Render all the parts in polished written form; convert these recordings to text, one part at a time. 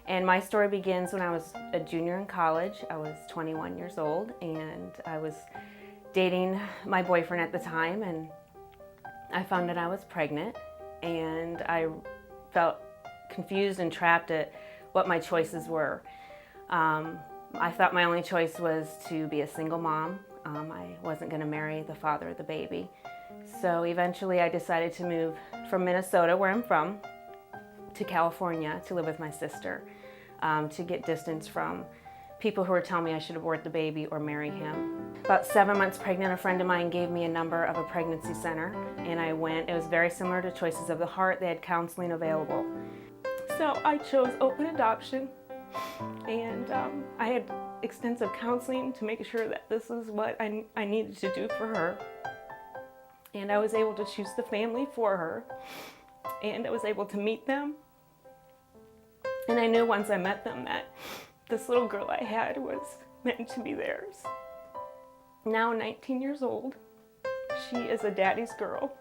And my story begins when I was a junior in college. I was 21 years old, and I was dating my boyfriend at the time, and I found that I was pregnant, and I felt confused and trapped at what my choices were. I thought my only choice was to be a single mom. I wasn't going to marry the father of the baby. So eventually I decided to move from Minnesota, where I'm from, to California to live with my sister, to get distance from people who were telling me I should abort the baby or marry him. About 7 months pregnant, a friend of mine gave me a number of a pregnancy center, and I went. It was very similar to Choices of the Heart. They had counseling available. So I chose open adoption, and I had extensive counseling to make sure that this is what I needed to do for her. And I was able to choose the family for her, and I was able to meet them. And I knew once I met them that this little girl I had was meant to be theirs. Now 19 years old, she is a daddy's girl.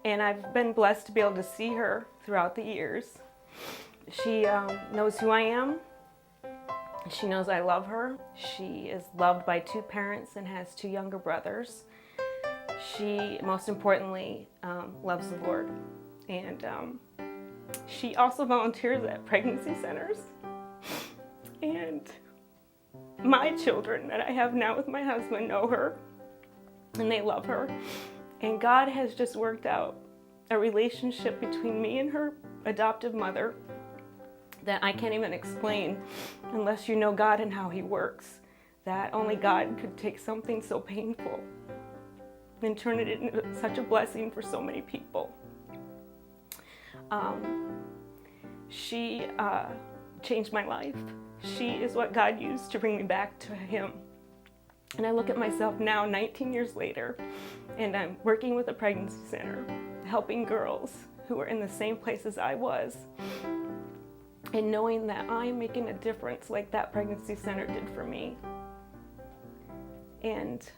And I've been blessed to be able to see her throughout the years. She knows who I am. She knows I love her. She is loved by 2 parents and has 2 younger brothers. She, most importantly, loves the Lord. And she also volunteers at pregnancy centers. And my children that I have now with my husband know her, and they love her. And God has just worked out a relationship between me and her adoptive mother that I can't even explain unless you know God and how He works. That only God could take something so painful and turn it into such a blessing for so many people. She changed my life. She is what God used to bring me back to Him. And I look at myself now, 19 years later, and I'm working with a pregnancy center, helping girls who are in the same place as I was, and knowing that I'm making a difference like that pregnancy center did for me. And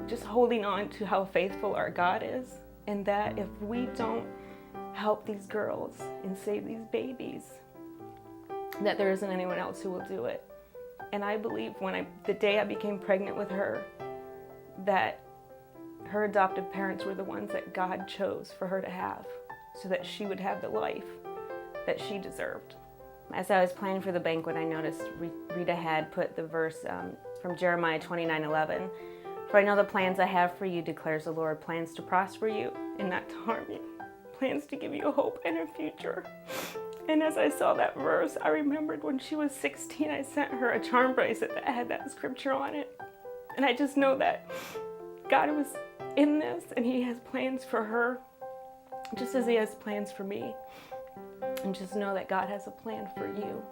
just holding on to how faithful our God is, and that if we don't help these girls and save these babies, that there isn't anyone else who will do it. And I believe the day I became pregnant with her, that her adoptive parents were the ones that God chose for her to have, so that she would have the life that she deserved. As I was planning for the banquet, I noticed Rita had put the verse from Jeremiah 29:11. For I know the plans I have for you, declares the Lord, plans to prosper you and not to harm you, plans to give you a hope and a future. And as I saw that verse, I remembered when she was 16, I sent her a charm bracelet that had that scripture on it. And I just know that God was in this, and He has plans for her, just as He has plans for me. And just know that God has a plan for you.